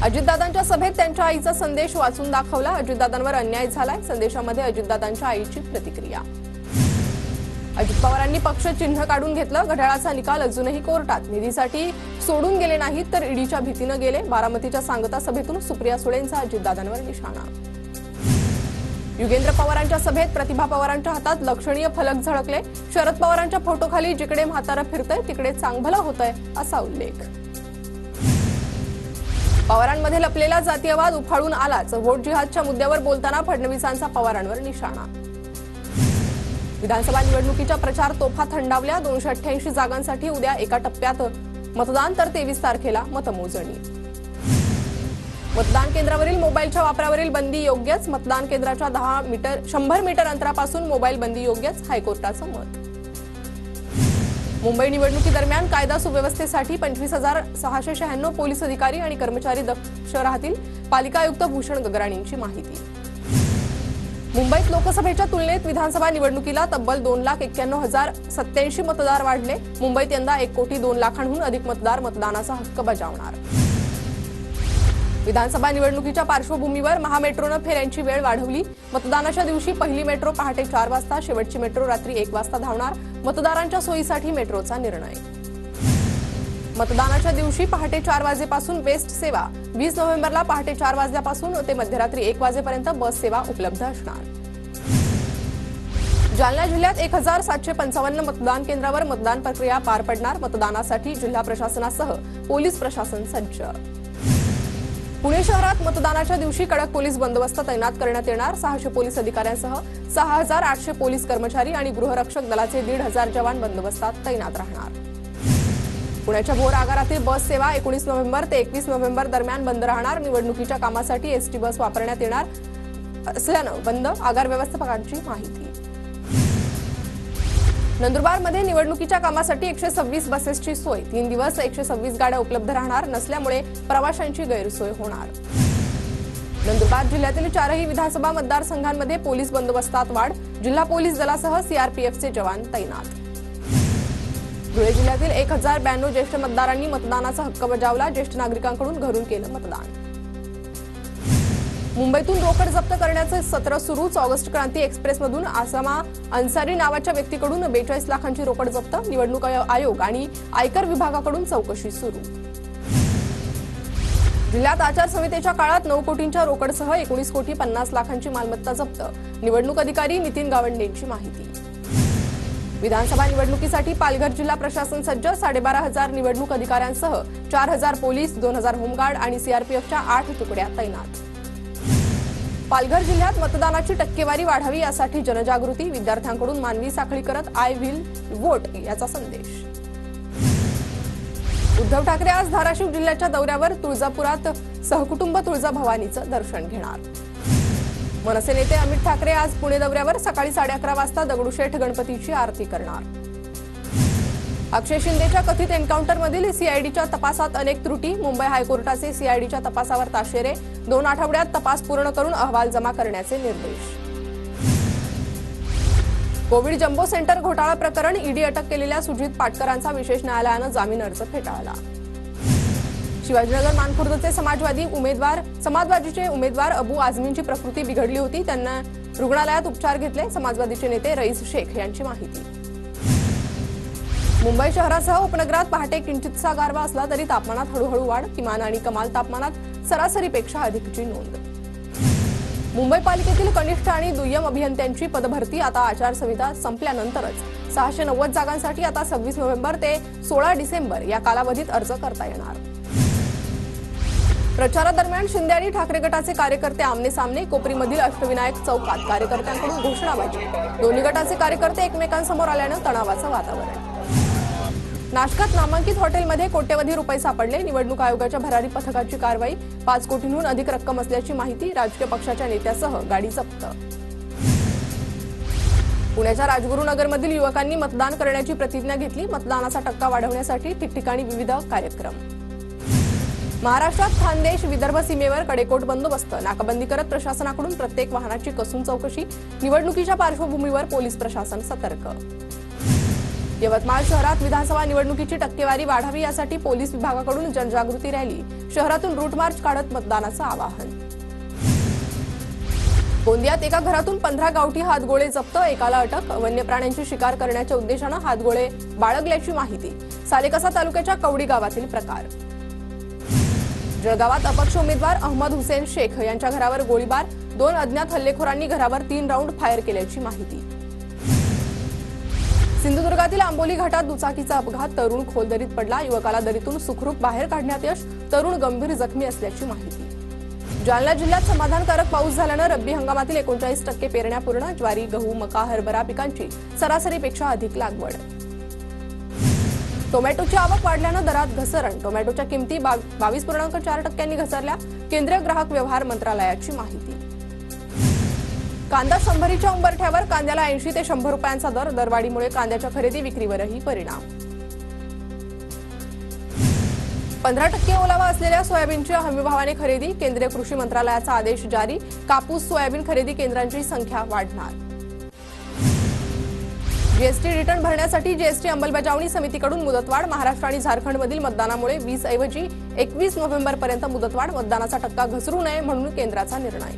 अजितदादांच्या सभेत त्यांच्या आईचा संदेश वाचून दाखवला। अजितदादांवर अन्याय झालाय। संदेशामध्ये अजितदादांच्या आईची प्रतिक्रिया। अजित पवारांनी पक्ष चिन्ह काढून घेतलं। घड्याळाचा निकाल अजूनही कोर्टात। निधीसाठी सोडून गेले नाहीत तर ईडीच्या भीतीने गेले। बारामतीच्या सांगता सभेतून सुप्रिया सुळेंचा अजितदादांवर निशाणा। युगेंद्र पवारांच्या सभेत प्रतिभा पवारांच्या हातात लक्षणीय फलक झळकले। शरद पवारांच्या फोटोखाली जिकडे म्हातारा फिरतय तिकडे चांगभलं होतंय असा उल्लेख। पवारांमध्ये लपलेला जातीयवाद उफाळून आलाच। व्होट जिहादच्या मुद्द्यावर बोलताना फडणवीसांचा पवारांवर निशाणा। विधानसभा निवडणुकीच्या प्रचार तोफा थंडावल्या। 288 जागांसाठी उद्या एका टप्प्यात मतदान तर 23 तारखेला मतमोजणी। मतदान केंद्रावरील मोबाईलच्या वापरावरील बंदी योग्यच। मतदान केंद्राच्या 100 मीटर अंतरापासून मोबाईल बंदी योग्यच, हायकोर्टाचं मत। मुंबई निवडणुकीदरम्यान कायदा सुव्यवस्थेसाठी 25,696 पोलीस अधिकारी आणि कर्मचारी दक्ष राहतील, पालिका आयुक्त भूषण गगराणींची माहिती। मुंबईत लोकसभेच्या तुलनेत विधानसभा निवडणुकीला तब्बल 2,91,087 मतदार वाढले। मुंबईत यंदा 1,02,00,000हून अधिक मतदार मतदानाचा हक्क बजावणार। विधानसभा निवडणुकीच्या पार्श्वभूमीवर महामेट्रोनं फेऱ्यांची वेळ वाढवली। मतदानाच्या दिवशी पहिली मेट्रो पहाटे 4 वाजता, शेवटची मेट्रो रात्री 1 वाजता धावणार। मतदारांच्या सोयीसाठी मेट्रोचा निर्णय। मतदानाच्या दिवशी पहाटे 4 वाजेपासून बेस्ट सेवा, 20 नोव्हेंबरला पहाटे 4 वाजल्यापासून ते मध्यरात्री 1 वाजेपर्यंत बस सेवा उपलब्ध असणार। जालना जिल्ह्यात 1,755 मतदान केंद्रावर मतदान प्रक्रिया पार पडणार। मतदानासाठी जिल्हा प्रशासनासह पोलीस प्रशासन सज्ज। पुणे शहरात मतदानाच्या दिवशी कडक पोलीस बंदोबस्त तैनात करण्यात येणार। 600 पोलीस अधिकाऱ्यांसह 6,800 पोलीस कर्मचारी आणि गृहरक्षक दलाचे 1,500 जवान बंदोबस्तात तैनात राहणार। पुण्याच्या भोर आगारातील बस सेवा 19 नोव्हेंबर ते 21 नोव्हेंबर दरम्यान बंद राहणार। निवडणुकीच्या कामासाठी एसटी बस वापरण्यात येणार असल्यानं बंद, आगार व्यवस्थापकांची माहिती। नंदुरबारमध्ये निवडणुकीच्या कामासाठी 126 बसेसची सोय। 3 दिवस 126 गाड्या उपलब्ध राहणार नसल्यामुळे प्रवाशांची गैरसोय होणार। नंदुरबार जिल्ह्यातील 4ही विधानसभा मतदारसंघांमध्ये पोलीस बंदोबस्तात वाढ। जिल्हा पोलीस दलासह सीआरपीएफचे जवान तैनात। धुळे जिल्ह्यातील 1,092 ज्येष्ठ मतदारांनी मतदानाचा हक्क बजावला। ज्येष्ठ नागरिकांकडून घरून केलं मतदान। मुंबईतून रोकड जप्त करण्याचे सत्र सुरूच। ऑगस्ट क्रांती एक्सप्रेसमधून आसामा अन्सारी नावाच्या व्यक्तीकडून 42 लाखांची रोकड जप्त। निवडणूक आयोग आणि आयकर विभागाकडून चौकशी सुरू। जिल्ह्यात आचारसंहितेच्या काळात 9 कोटींच्या रोकडसह 19,50,00,000ची मालमत्ता जप्त। निवडणूक अधिकारी नितीन गावंडेंची माहिती। विधानसभा निवडणुकीसाठी पालघर जिल्हा प्रशासन सज्ज। 12,500 निवडणूक अधिकाऱ्यांसह 4,000 पोलीस, 2,000 होमगार्ड आणि सीआरपीएफच्या 8 तुकड्या तैनात। पालघर जिल्ह्यात मतदानाची टक्केवारी वाढावी यासाठी जनजागृती। विद्यार्थ्यांकडून मानवी साखळी करत आय विल वोट याचा संदेश। उद्धव ठाकरे आज धाराशिव जिल्ह्याच्या दौऱ्यावर। तुळजापुरात सहकुटुंब तुळजाभवानीचं दर्शन घेणार। मनसे नेते अमित ठाकरे आज पुणे दौऱ्यावर। सकाळी 11:30 वाजता दगडूशेठ गणपतीची आरती करणार। अक्षय शिंदेच्या कथित एन्काउंटरमधील सीआयडीच्या तपासात अनेक त्रुटी। मुंबई हायकोर्टाचे सीआयडीच्या तपासावर ताशेरे। 2 आठवड्यात तपास पूर्ण करून अहवाल जमा करण्याचे निर्देश। कोविड जम्बो सेंटर घोटाळा प्रकरण ईडी अटक केलेल्या सुजित पाटकरांचा विशेष न्यायालयानं जामीन अर्ज फेटाळला। शिवाजीनगर मानखुर्दचे समाजवादीचे उमेदवार अबू आझमींची प्रकृती बिघडली होती। त्यांना रुग्णालयात उपचार घेतले। समाजवादीचे नेते रईस शेख यांची माहिती। मुंबई शहरासह उपनगरात पहाटे किंचितसा गारवा असला तरी तापमानात हळूहळू वाढ। किमान आणि कमाल तापमानात सरासरीपेक्षा अधिकची नोंद। मुंबई पालिकेतील कनिष्ठ आणि दुय्यम अभियंत्यांची पदभरती आता आचारसंहिता संपल्यानंतरच। 690 जागांसाठी आता 26 नोव्हेंबर ते 16 डिसेंबर या कालावधीत अर्ज करता येणार। प्रचारादरम्यान शिंदे आणि ठाकरे गटाचे कार्यकर्ते आमने-सामने। कोपरीमधील अष्टविनायक चौकात कार्यकर्त्यांकडून घोषणाबाजी। दोन्ही गटाचे कार्यकर्ते एकमेकांसमोर आल्यानं तणावाचं वातावरण। नाशकात नामांकित हॉटेलमध्ये कोट्यवधी रुपये सापडले। निवडणूक आयोगाच्या भरारी पथकाची कारवाई। 5 कोटींहून अधिक रक्कम असल्याची माहिती। राजकीय पक्षाच्या नेत्यासह गाडी जप्त। पुण्याच्या राजगुरुनगरमधील युवकांनी मतदान करण्याची प्रतिज्ञा घेतली। मतदानाचा टक्का वाढवण्यासाठी ठिकठिकाणी विविध कार्यक्रम। महाराष्ट्रात खानदेश विदर्भ सीमेवर कडेकोट बंदोबस्त। नाकाबंदी करत प्रशासनाकडून प्रत्येक वाहनाची कसून चौकशी। निवडणुकीच्या पार्श्वभूमीवर पोलीस प्रशासन सतर्क। यवतमाळ शहरात विधानसभा निवडणुकीची टक्केवारी वाढावी यासाठी पोलीस विभागाकडून जनजागृती रॅली। शहरातून रूट मार्च काढत मतदानाचं आवाहन. गोंदियात एका घरातून 15 गावठी हातगोळे जप्त, एकाला अटक. वन्य प्राण्यांची शिकार करण्याच्या उद्देशानं हातगोळे बाळगल्याची माहिती. सालेकसा तालुक्याच्या कवडी गावातील प्रकार. जळगावात अपक्ष उमेदवार अहमद हुसेन शेख यांच्या घरावर गोळीबार, 2 अज्ञात हल्लेखोरांनी घरावर 3 राऊंड फायर केल्याची माहिती. सिंधुदुर्गातील आंबोली घाटात दुचाकीचा अपघात, तरुण खोल दरीत पडला, युवकाला दरीतून सुखरूप बाहेर काढण्यात यश, तरुण गंभीर जखमी असल्याची माहिती. जालना जिल्ह्यात समाधानकारक पाऊस झाल्यानं रब्बी हंगामातील 39% पेरण्या पूर्ण, ज्वारी, गहू, मका, हरभरा पिकांची सरासरीपेक्षा अधिक लागवड. टोमॅटोची आवक वाढल्यानं दरात घसरण, टोमॅटोच्या किमती 22.4% घसरल्या, केंद्रीय ग्राहक व्यवहार मंत्रालयाची माहिती. कांदा 100च्या उंबरठ्यावर, कांद्याला 80 ते 100 रुपयांचा दर, दरवाढीमुळे कांद्याच्या खरेदी विक्रीवरही परिणाम. 15% ओलावा असलेल्या सोयाबीनची हमीभावाने खरेदी, केंद्रीय कृषी मंत्रालयाचा आदेश जारी, कापूस सोयाबीन खरेदी केंद्रांची संख्या वाढणार. जीएसटी रिटर्न भरण्यासाठी जीएसटी अंमलबजावणी समितीकडून मुदतवाढ, महाराष्ट्र आणि झारखंडमधील मतदानामुळे 20 ऐवजी 21 नोव्हेंबरपर्यंत मुदतवाढ, मतदानाचा टक्का घसरू नये म्हणून केंद्राचा निर्णय.